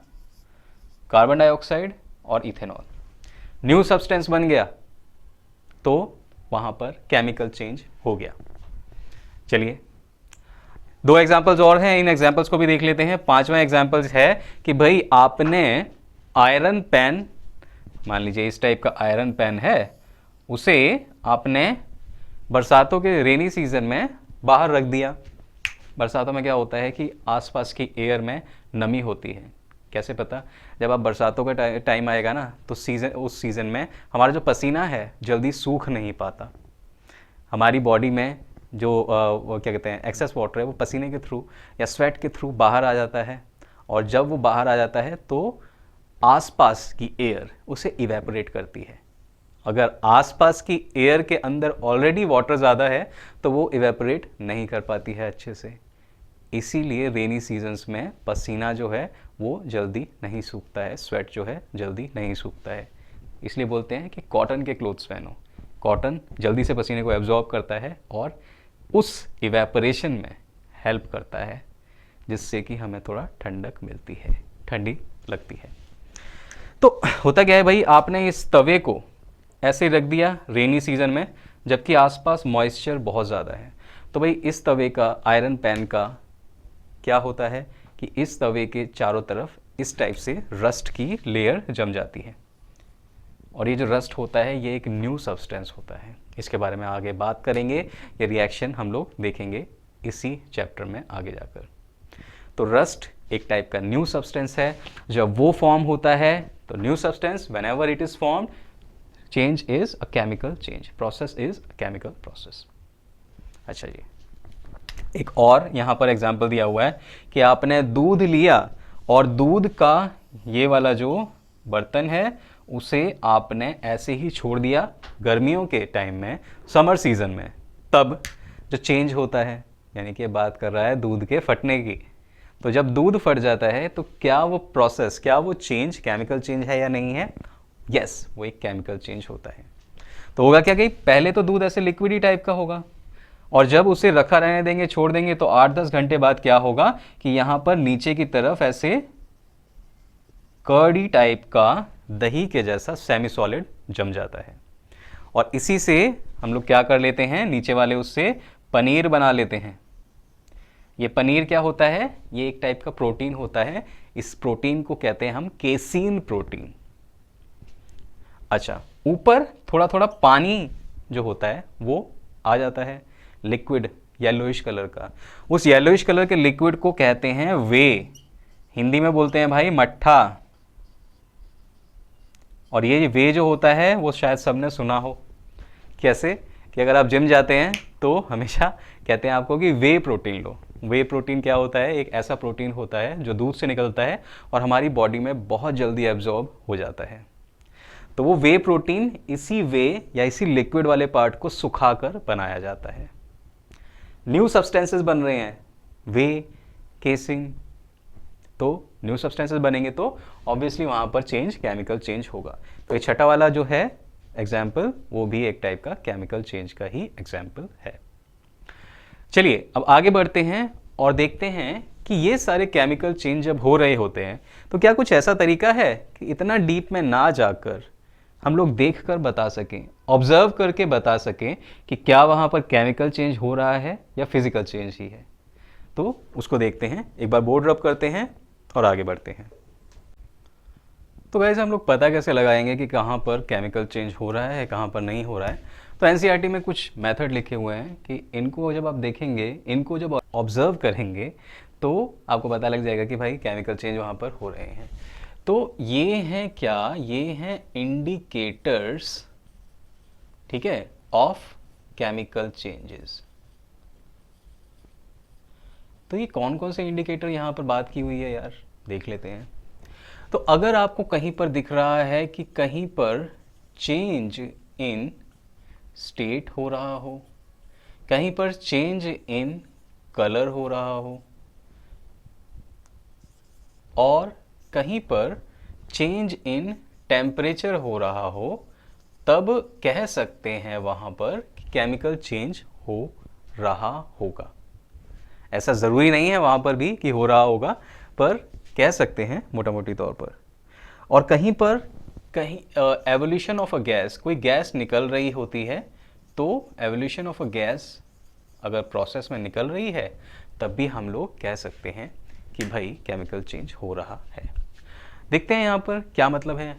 कार्बन डाइऑक्साइड और इथेनॉल। न्यू सब्सटेंस बन गया तो वहां पर केमिकल चेंज हो गया। चलिए 2 एग्जाम्पल्स और हैं, इन एग्जाम्पल्स को भी देख लेते हैं। 5वां एग्जाम्पल्स है कि भाई आपने आयरन पेन, मान लीजिए इस टाइप का आयरन पेन है, उसे आपने बरसातों के रेनी सीजन में बाहर रख दिया। बरसातों में क्या होता है कि आसपास की एयर में नमी होती है। कैसे पता, जब आप बरसातों का टाइम आएगा ना, तो उस सीज़न में हमारा जो पसीना है जल्दी सूख नहीं पाता। हमारी बॉडी में जो वो क्या कहते हैं एक्सेस वाटर है, वो पसीने के थ्रू या स्वेट के थ्रू बाहर आ जाता है, और जब वो बाहर आ जाता है तो आसपास की एयर उसे इवेपोरेट करती है। अगर आसपास की एयर के अंदर ऑलरेडी वाटर ज़्यादा है तो वो इवेपोरेट नहीं कर पाती है अच्छे से। इसीलिए रेनी सीजन्स में पसीना जो है वो जल्दी नहीं सूखता है, स्वेट जो है जल्दी नहीं सूखता है। इसलिए बोलते हैं कि कॉटन के क्लोथ्स पहनो। कॉटन जल्दी से पसीने को एब्जॉर्ब करता है और उस इवेपोरेशन में हेल्प करता है, जिससे कि हमें थोड़ा ठंडक मिलती है, ठंडी लगती है। तो होता क्या है भाई, आपने इस तवे को ऐसे रख दिया रेनी सीजन में, जबकि आसपास मॉइस्चर बहुत ज़्यादा है। तो भाई इस तवे का, आयरन पैन का क्या होता है कि इस तवे के चारों तरफ इस टाइप से रस्ट की लेयर जम जाती है, और ये जो रस्ट होता है ये एक न्यू सब्सटेंस होता है। इसके बारे में आगे बात करेंगे, ये रिएक्शन हम लोग देखेंगे इसी चैप्टर में आगे जाकर। तो रस्ट एक टाइप का न्यू सब्सटेंस है। जब वो फॉर्म होता है तो new substance, whenever it is formed, change is a chemical change, process is a chemical process. अच्छा जी, एक और यहाँ पर एग्जाम्पल दिया हुआ है कि आपने दूध लिया और दूध का ये वाला जो बर्तन है उसे आपने ऐसे ही छोड़ दिया गर्मियों के टाइम में, समर सीजन में, तब जो चेंज होता है, यानी कि बात कर रहा है दूध के फटने की। तो जब दूध फट जाता है तो क्या वो प्रोसेस, क्या वो चेंज केमिकल चेंज है या नहीं है? यस, वो एक केमिकल चेंज होता है। तो होगा क्या कि पहले तो दूध ऐसे लिक्विडी टाइप का होगा, और जब उसे रखा रहने देंगे, छोड़ देंगे, तो 8-10 घंटे बाद क्या होगा कि यहाँ पर नीचे की तरफ ऐसे कर्डी टाइप का दही के जैसा सेमी सॉलिड जम जाता है, और इसी से हम लोग क्या कर लेते हैं, नीचे वाले उससे पनीर बना लेते हैं। ये पनीर क्या होता है, ये एक टाइप का प्रोटीन होता है। इस प्रोटीन को कहते हैं हम केसीन प्रोटीन। अच्छा, ऊपर थोड़ा थोड़ा पानी जो होता है वो आ जाता है, लिक्विड येलोइश कलर का। उस येलोइश कलर के लिक्विड को कहते हैं वे, हिंदी में बोलते हैं भाई मट्ठा। और ये वे जो होता है वो शायद सबने सुना हो। कैसे कि अगर आप जिम जाते हैं तो हमेशा कहते हैं आपको कि वे प्रोटीन लो। वे प्रोटीन क्या होता है, एक ऐसा प्रोटीन होता है जो दूध से निकलता है और हमारी बॉडी में बहुत जल्दी एब्जॉर्ब हो जाता है। तो वो वे प्रोटीन इसी वे या इसी लिक्विड वाले पार्ट को सुखाकर बनाया जाता है। न्यू सब्सटेंसेस बन रहे हैं, वे, केसिंग, तो न्यू सब्सटेंसेस बनेंगे तो ऑब्वियसली वहाँ पर चेंज, केमिकल चेंज होगा। तो ये छठा वाला जो है एग्जाम्पल, वो भी एक टाइप का केमिकल चेंज का ही एग्जाम्पल है। चलिए अब आगे बढ़ते हैं और देखते हैं कि ये सारे केमिकल चेंज जब हो रहे होते हैं तो क्या कुछ ऐसा तरीका है कि इतना डीप में ना जाकर हम लोग देख कर बता सकें, ऑब्जर्व करके बता सकें कि क्या वहाँ पर केमिकल चेंज हो रहा है या फिजिकल चेंज ही है। तो उसको देखते हैं, एक बार बोर्ड रब करते हैं और आगे बढ़ते हैं। तो वैसे हम लोग पता कैसे लगाएंगे कि कहाँ पर केमिकल चेंज हो रहा है, कहाँ पर नहीं हो रहा है। तो एनसीईआरटी में कुछ मेथड लिखे हुए हैं कि इनको जब आप देखेंगे, इनको जब ऑब्जर्व करेंगे तो आपको पता लग जाएगा कि भाई केमिकल चेंज वहाँ पर हो रहे हैं। तो ये हैं क्या, ये हैं इंडिकेटर्स, ठीक है, ऑफ केमिकल चेंजेस। तो ये कौन कौन से इंडिकेटर यहाँ पर बात की हुई है यार, देख लेते हैं। तो अगर आपको कहीं पर दिख रहा है कि कहीं पर चेंज इन स्टेट हो रहा हो, कहीं पर चेंज इन कलर हो रहा हो, और कहीं पर चेंज इन टेम्परेचर हो रहा हो, तब कह सकते हैं वहां पर कि केमिकल चेंज हो रहा होगा। ऐसा ज़रूरी नहीं है वहाँ पर भी कि हो रहा होगा, पर कह सकते हैं मोटा मोटी तौर पर। और कहीं पर कहीं एवोल्यूशन ऑफ अ गैस, कोई गैस निकल रही होती है, तो एवोल्यूशन ऑफ अ गैस अगर प्रोसेस में निकल रही है तब भी हम लोग कह सकते हैं कि भाई केमिकल चेंज हो रहा है। देखते हैं यहाँ पर क्या मतलब है।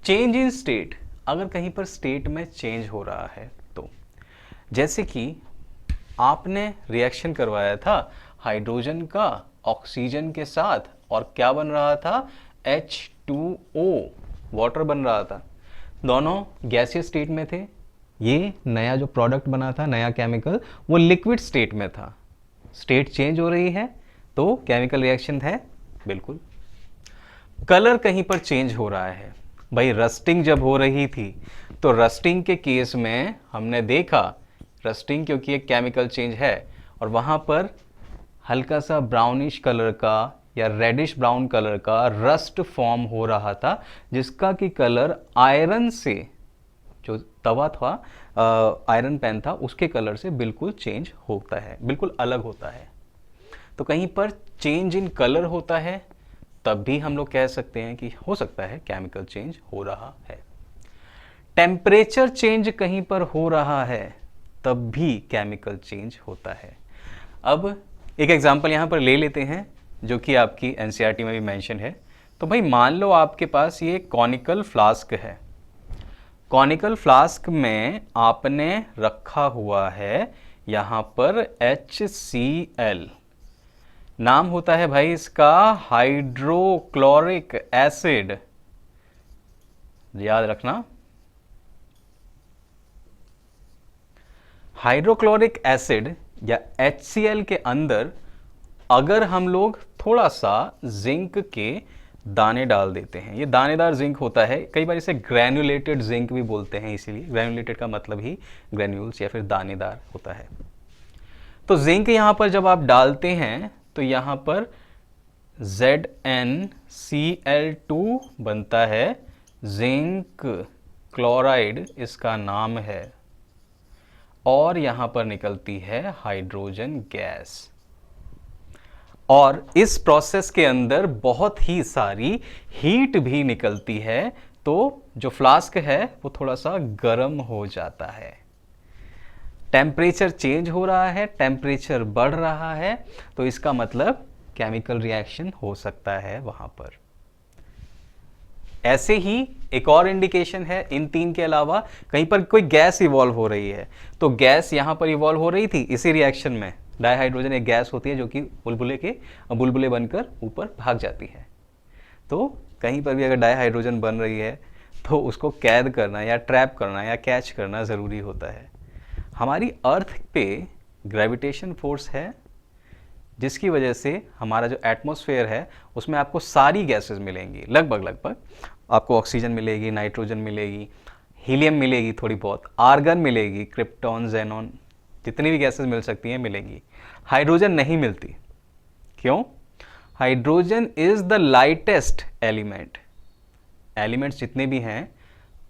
चेंज इन स्टेट, अगर कहीं पर स्टेट में चेंज हो रहा है तो जैसे कि आपने रिएक्शन करवाया था हाइड्रोजन का ऑक्सीजन के साथ, और क्या बन रहा था, H2O, वाटर बन रहा था। दोनों गैसियस स्टेट में थे। ये नया जो प्रोडक्ट बना था, नया केमिकल, वो लिक्विड स्टेट में था। स्टेट चेंज हो रही है तो केमिकल रिएक्शन है, बिल्कुल। कलर कहीं पर चेंज हो रहा है, भाई रस्टिंग जब हो रही थी तो रस्टिंग के केस में हमने देखा, रस्टिंग क्योंकि एक केमिकल चेंज है, और वहाँ पर हल्का सा ब्राउनिश कलर का या रेडिश ब्राउन कलर का रस्ट फॉर्म हो रहा था, जिसका कि कलर आयरन से, जो तवा था, आयरन पैन था, उसके कलर से बिल्कुल चेंज होता है, बिल्कुल अलग होता है। तो कहीं पर चेंज इन कलर होता है तब भी हम लोग कह सकते हैं कि हो सकता है केमिकल चेंज हो रहा है। टेम्परेचर चेंज कहीं पर हो रहा है तब भी केमिकल चेंज होता है। अब एक एग्जांपल यहाँ पर ले लेते हैं जो कि आपकी एनसीईआरटी में भी मेंशन है। तो भाई मान लो आपके पास ये कॉनिकल फ्लास्क है, कॉनिकल फ्लास्क में आपने रखा हुआ है यहाँ पर HCl, नाम होता है भाई इसका हाइड्रोक्लोरिक एसिड, याद रखना। हाइड्रोक्लोरिक एसिड या HCl के अंदर अगर हम लोग थोड़ा सा जिंक के दाने डाल देते हैं, ये दानेदार जिंक होता है, कई बार इसे ग्रैन्युलेटेड जिंक भी बोलते हैं, इसीलिए ग्रैन्युलेटेड का मतलब ही ग्रैन्यूल्स या फिर दानेदार होता है। तो जिंक यहाँ पर जब आप डालते हैं तो यहाँ पर ZnCl2 बनता है, जिंक क्लोराइड इसका नाम है, और यहाँ पर निकलती है हाइड्रोजन गैस। और इस प्रोसेस के अंदर बहुत ही सारी हीट भी निकलती है, तो जो फ्लास्क है वो थोड़ा सा गर्म हो जाता है। टेम्परेचर चेंज हो रहा है, टेम्परेचर बढ़ रहा है, तो इसका मतलब केमिकल रिएक्शन हो सकता है वहां पर। ऐसे ही एक और इंडिकेशन है, इन तीन के अलावा कहीं पर कोई गैस इवॉल्व हो रही है, तो गैस यहां पर इवॉल्व हो रही थी इसी रिएक्शन में। डाइहाइड्रोजन एक गैस होती है जो कि बुलबुले बनकर ऊपर भाग जाती है। तो कहीं पर भी अगर डाइहाइड्रोजन बन रही है तो उसको कैद करना या ट्रैप करना या कैच करना ज़रूरी होता है। हमारी अर्थ पे ग्रेविटेशन फोर्स है, जिसकी वजह से हमारा जो एटमॉस्फेयर है उसमें आपको सारी गैसेस मिलेंगी, लगभग आपको ऑक्सीजन मिलेगी, नाइट्रोजन मिलेगी, हीलियम मिलेगी, थोड़ी बहुत आर्गन मिलेगी, क्रिप्टॉन, जेनॉन, जितनी भी गैसेस मिल सकती हैं मिलेंगी। हाइड्रोजन नहीं मिलती। क्यों? Hydrogen is the lightest element. Elements जितने भी हैं,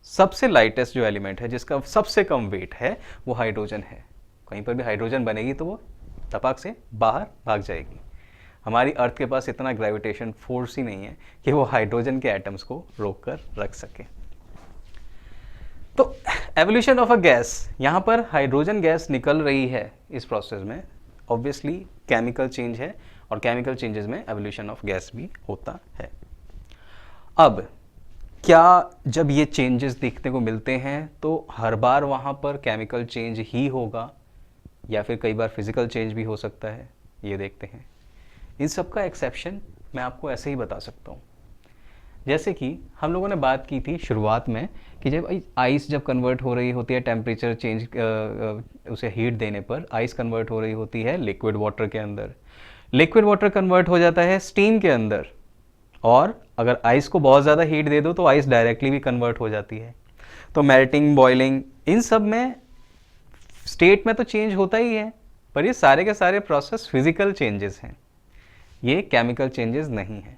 सबसे लाइटेस्ट जो एलिमेंट है, जिसका सबसे कम वेट है, वो हाइड्रोजन है। कहीं पर भी हाइड्रोजन बनेगी तो वो तपाक से बाहर भाग जाएगी। हमारी अर्थ के पास इतना ग्रेविटेशन फोर्स ही नहीं है कि वो हाइड्रोजन के एटम्स को रोक कर रख सके। तो एवोल्यूशन ऑफ अ गैस, यहाँ पर हाइड्रोजन गैस निकल रही है इस प्रोसेस में, ऑब्वियसली केमिकल चेंज है, और केमिकल चेंजेस में एवोल्यूशन ऑफ गैस भी होता है। अब क्या जब ये चेंजेस देखने को मिलते हैं तो हर बार वहाँ पर केमिकल चेंज ही होगा, या फिर कई बार फिजिकल चेंज भी हो सकता है, ये देखते हैं। इन सब का एक्सेप्शन मैं आपको ऐसे ही बता सकता हूँ। जैसे कि हम लोगों ने बात की थी शुरुआत में कि जब आइस जब कन्वर्ट हो रही होती है टेम्परेचर चेंज, उसे हीट देने पर आइस कन्वर्ट हो रही होती है लिक्विड वाटर के अंदर, लिक्विड वाटर कन्वर्ट हो जाता है स्टीम के अंदर, और अगर आइस को बहुत ज़्यादा हीट दे दो तो आइस डायरेक्टली भी कन्वर्ट हो जाती है। तो मेल्टिंग, बॉइलिंग, इन सब में स्टेट में तो चेंज होता ही है, पर ये सारे के सारे प्रोसेस फिजिकल चेंजेस हैं, ये केमिकल चेंजेस नहीं हैं।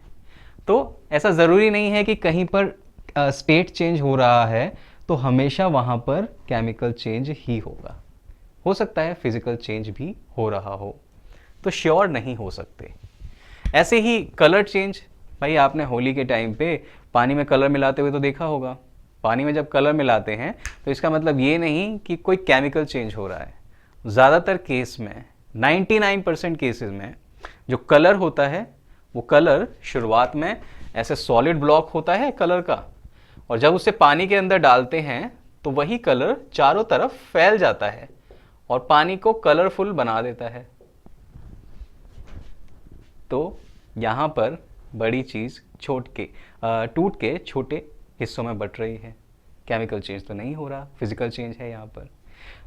तो ऐसा ज़रूरी नहीं है कि कहीं पर स्टेट चेंज हो रहा है तो हमेशा वहाँ पर केमिकल चेंज ही होगा, हो सकता है फिजिकल चेंज भी हो रहा हो, तो श्योर नहीं हो सकते। ऐसे ही कलर चेंज, भाई आपने होली के टाइम पे पानी में कलर मिलाते हुए तो देखा होगा। पानी में जब कलर मिलाते हैं तो इसका मतलब ये नहीं कि कोई केमिकल चेंज हो रहा है। ज़्यादातर केस में 99% केसेस में जो कलर होता है वो कलर शुरुआत में ऐसे सॉलिड ब्लॉक होता है कलर का, और जब उसे पानी के अंदर डालते हैं तो वही कलर चारों तरफ फैल जाता है और पानी को कलरफुल बना देता है। तो यहाँ पर बड़ी चीज़ टूट के छोटे हिस्सों में बट रही है। केमिकल चेंज तो नहीं हो रहा, फिजिकल चेंज है यहाँ पर।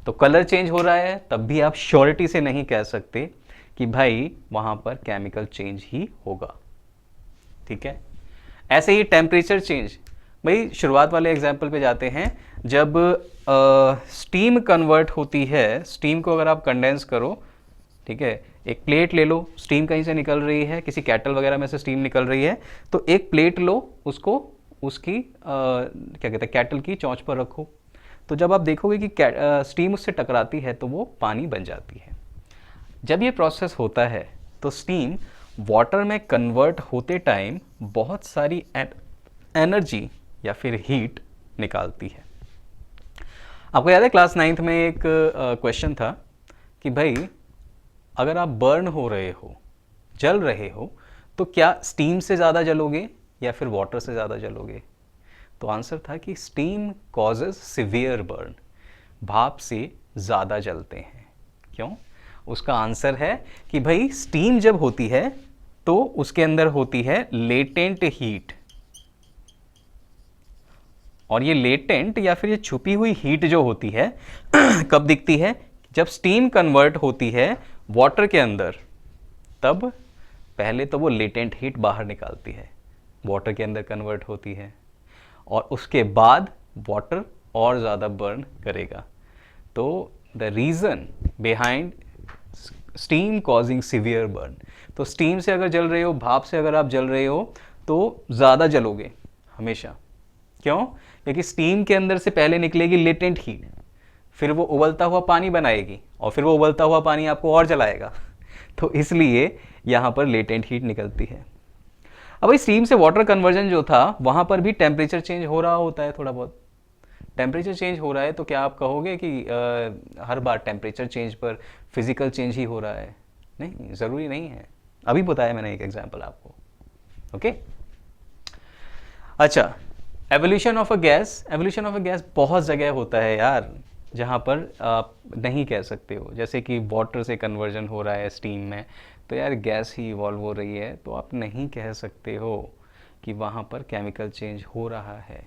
तो कलर चेंज हो रहा है तब भी आप श्योरिटी से नहीं कह सकते कि भाई वहाँ पर केमिकल चेंज ही होगा, ठीक है। ऐसे ही टेम्परेचर चेंज, भाई शुरुआत वाले एग्जाम्पल पे जाते हैं। जब स्टीम कन्वर्ट होती है, स्टीम को अगर आप कंडेंस करो, ठीक है, एक प्लेट ले लो, स्टीम कहीं से निकल रही है, किसी कैटल वगैरह में से स्टीम निकल रही है, तो एक प्लेट लो, उसको उसकी क्या कहते हैं कैटल की चोंच पर रखो, तो जब आप देखोगे कि स्टीम उससे टकराती है तो वो पानी बन जाती है। जब ये प्रोसेस होता है तो स्टीम वाटर में कन्वर्ट होते टाइम बहुत सारी एनर्जी या फिर हीट निकालती है। आपको याद है क्लास 9th में एक क्वेश्चन था कि भाई अगर आप बर्न हो रहे हो, जल रहे हो, तो क्या स्टीम से ज़्यादा जलोगे या फिर वाटर से ज़्यादा जलोगे? तो आंसर था कि स्टीम कॉजेज सिवियर बर्न, भाप से ज़्यादा जलते हैं। क्यों? उसका आंसर है कि भाई स्टीम जब होती है तो उसके अंदर होती है लेटेंट हीट, और ये लेटेंट या फिर ये छुपी हुई हीट जो होती है कब दिखती है? जब स्टीम कन्वर्ट होती है वाटर के अंदर, तब पहले तो वो लेटेंट हीट बाहर निकालती है, वाटर के अंदर कन्वर्ट होती है, और उसके बाद वाटर और ज़्यादा बर्न करेगा। तो the reason behind steam causing severe burn, तो स्टीम से अगर जल रहे हो, भाप से अगर आप जल रहे हो तो ज़्यादा जलोगे हमेशा। क्यों? क्योंकि स्टीम के अंदर से पहले निकलेगी लेटेंट हीट, फिर वो उबलता हुआ पानी बनाएगी, और फिर वो उबलता हुआ पानी आपको और जलाएगा, तो इसलिए यहाँ पर लेटेंट हीट निकलती है। अब भाई स्टीम से वाटर कन्वर्जन जो था वहाँ पर भी टेम्परेचर चेंज हो रहा होता है, थोड़ा बहुत टेम्परेचर चेंज हो रहा है, तो क्या आप कहोगे कि हर बार टेम्परेचर चेंज पर फिजिकल चेंज ही हो रहा है? नहीं, ज़रूरी नहीं है। अभी बताया मैंने एक एग्जांपल आपको, ओके। अच्छा, evolution of a gas, evolution of a gas बहुत जगह होता है यार, जहाँ पर आप नहीं कह सकते हो। जैसे कि वाटर से कन्वर्जन हो रहा है स्टीम में, तो यार गैस ही इवॉल्व हो रही है, तो आप नहीं कह सकते हो कि वहाँ पर केमिकल चेंज हो रहा है।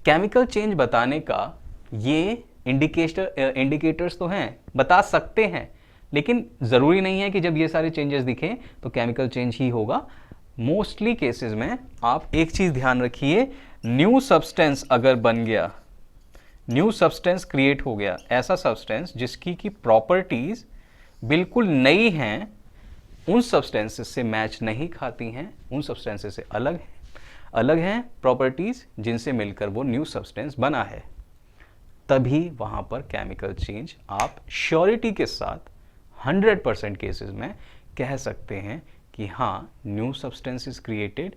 केमिकल चेंज बताने का ये इंडिकेटर्स तो हैं, बता सकते हैं, लेकिन ज़रूरी नहीं है कि जब ये सारे चेंजेस दिखें तो केमिकल चेंज ही होगा। मोस्टली केसेस में आप एक चीज़ ध्यान रखिए, न्यू सब्सटेंस अगर बन गया, न्यू सब्सटेंस क्रिएट हो गया, ऐसा सब्सटेंस जिसकी की प्रॉपर्टीज़ बिल्कुल नई हैं, उन सब्सटेंसेस से मैच नहीं खाती हैं, उन सब्सटेंसेस से अलग हैं प्रॉपर्टीज़ जिनसे मिलकर वो न्यू सब्सटेंस बना है, तभी वहाँ पर केमिकल चेंज आप श्योरिटी के साथ 100% केसेस में कह सकते हैं कि हाँ, new substance is created,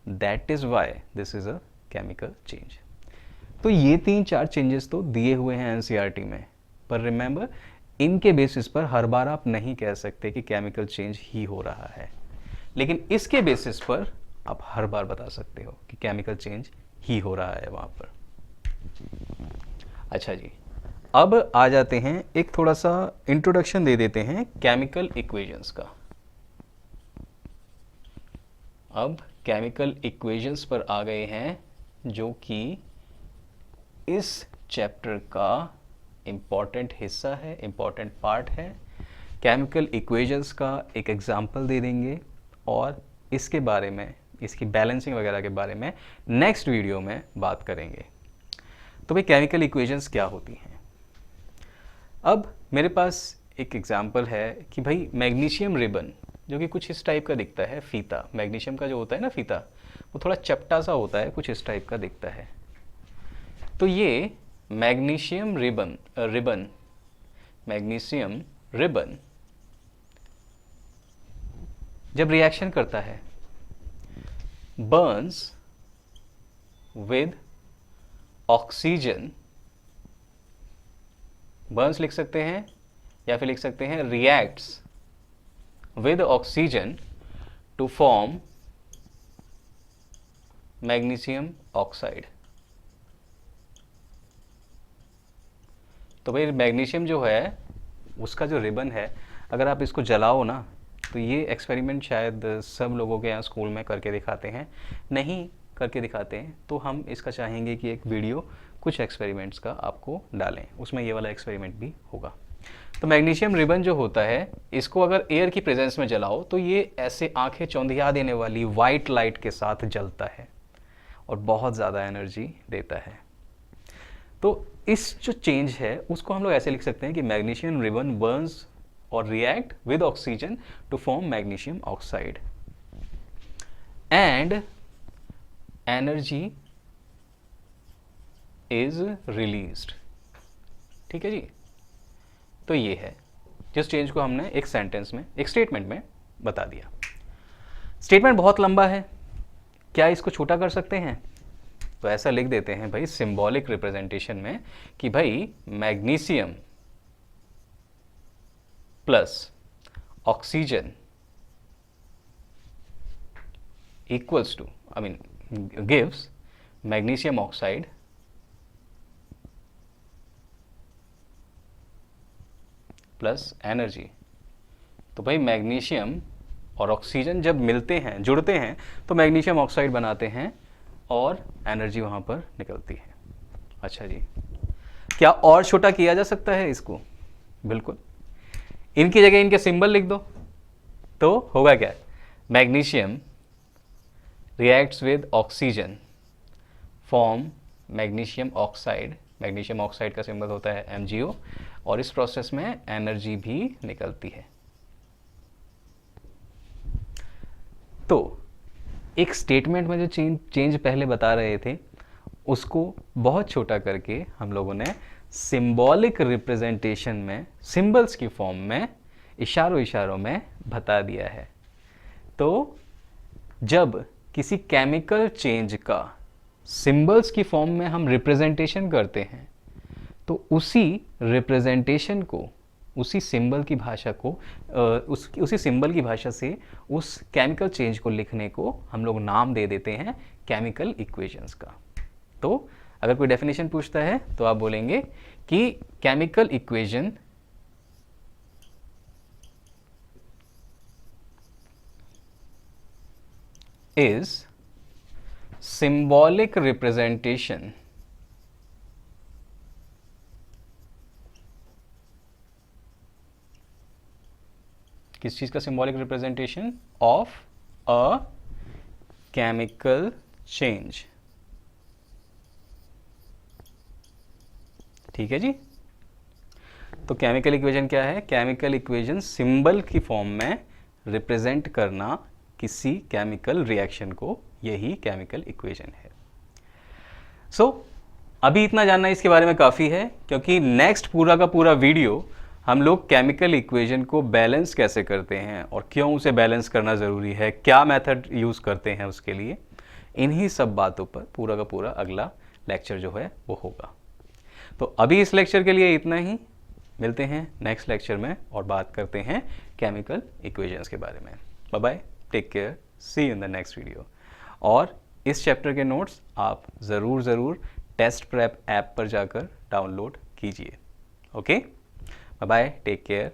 that is why this is a chemical change. तो ये 3-4 चेंजेस तो दिए हुए हैं एनसीईआरटी में, पर रिमेंबर इनके बेसिस पर हर बार आप नहीं कह सकते कि केमिकल चेंज ही हो रहा है, लेकिन इसके बेसिस पर आप हर बार बता सकते हो कि केमिकल चेंज ही हो रहा है वहाँ पर। अच्छा जी, अब आ जाते हैं, एक थोड़ा सा इंट्रोडक्शन दे देते हैं केमिकल इक्वेशंस का। अब केमिकल इक्वेशंस पर आ गए हैं, जो कि इस चैप्टर का इम्पॉर्टेंट हिस्सा है, इम्पॉर्टेंट पार्ट है। केमिकल इक्वेशंस का एक एग्जाम्पल दे देंगे और इसके बारे में, इसकी बैलेंसिंग वगैरह के बारे में नेक्स्ट वीडियो में बात करेंगे। तो भाई केमिकल इक्वेशंस क्या होती हैं? अब मेरे पास एक एग्जाम्पल है कि भाई मैग्नीशियम रिबन, जो कि कुछ इस टाइप का दिखता है, फीता, मैग्नीशियम का जो होता है ना फीता, वो थोड़ा चपटा सा होता है, कुछ इस टाइप का दिखता है। तो ये मैग्नीशियम रिबन जब रिएक्शन करता है, बर्न्स विद ऑक्सीजन, बर्न्स लिख सकते हैं या फिर लिख सकते हैं reacts with oxygen to form magnesium oxide. तो भाई मैग्नीशियम जो है, उसका जो रिबन है, अगर आप इसको जलाओ ना, तो ये एक्सपेरिमेंट शायद सब लोगों के यहाँ स्कूल में करके दिखाते हैं, नहीं करके दिखाते हैं तो हम इसका चाहेंगे कि एक वीडियो कुछ एक्सपेरिमेंट्स का आपको डालें, उसमें ये वाला एक्सपेरिमेंट भी होगा। तो मैग्नीशियम रिबन जो होता है, इसको अगर एयर की प्रेजेंस में जलाओ तो ये ऐसे आंखें चौंधिया देने वाली वाइट लाइट के साथ जलता है और बहुत ज़्यादा एनर्जी देता है। तो इस जो चेंज है उसको हम लोग ऐसे लिख सकते हैं कि मैग्नीशियम रिबन बर्न्स और react with oxygen to form magnesium oxide and energy is released. ठीक है जी, तो ये है जिस चेंज को हमने एक सेंटेंस में, एक स्टेटमेंट में बता दिया। स्टेटमेंट बहुत लंबा है, क्या इसको छोटा कर सकते हैं? तो ऐसा लिख देते हैं भाई सिंबॉलिक रिप्रेजेंटेशन में कि भाई magnesium plus oxygen equals to, I mean gives magnesium oxide plus energy. तो भाई मैग्नीशियम और ऑक्सीजन जब मिलते हैं, जुड़ते हैं, तो मैग्नीशियम ऑक्साइड बनाते हैं और एनर्जी वहाँ पर निकलती है। अच्छा जी, क्या और छोटा किया जा सकता है इसको? बिल्कुल, इनकी जगह इनके सिंबल लिख दो तो होगा क्या? Magnesium reacts with oxygen form magnesium oxide, magnesium oxide का सिंबल होता है MgO, और इस प्रोसेस में एनर्जी भी निकलती है। तो एक स्टेटमेंट में जो चेंज पहले बता रहे थे, उसको बहुत छोटा करके हम लोगों ने सिंबॉलिक रिप्रेजेंटेशन में, सिंबल्स की फॉर्म में, इशारों में बता दिया है। तो जब किसी केमिकल चेंज का सिंबल्स की फॉर्म में हम रिप्रेजेंटेशन करते हैं, तो उसी रिप्रेजेंटेशन को, उसी सिंबल की भाषा को, उसी सिंबल की भाषा से उस केमिकल चेंज को लिखने को हम लोग नाम दे देते हैं केमिकल इक्वेशंस का। तो अगर कोई डेफिनेशन पूछता है तो आप बोलेंगे कि chemical equation is symbolic representation किस चीज का symbolic representation of a chemical change। ठीक है जी, तो केमिकल इक्वेशन क्या है? केमिकल इक्वेशन सिंबल की फॉर्म में रिप्रेजेंट करना किसी केमिकल रिएक्शन को, यही केमिकल इक्वेशन है। सो अभी इतना जानना इसके बारे में काफ़ी है, क्योंकि नेक्स्ट पूरा का पूरा वीडियो हम लोग केमिकल इक्वेशन को बैलेंस कैसे करते हैं और क्यों उसे बैलेंस करना ज़रूरी है, क्या मेथड यूज़ करते हैं उसके लिए, इन्हीं सब बातों पर पूरा का पूरा अगला लेक्चर जो है वो होगा। तो अभी इस लेक्चर के लिए इतना ही, मिलते हैं नेक्स्ट लेक्चर में और बात करते हैं केमिकल इक्वेशंस के बारे में। Bye bye, take care, see you in the next video. और इस चैप्टर के नोट्स आप ज़रूर टेस्ट प्रेप ऐप पर जाकर डाउनलोड कीजिए। Okay, bye bye, take care.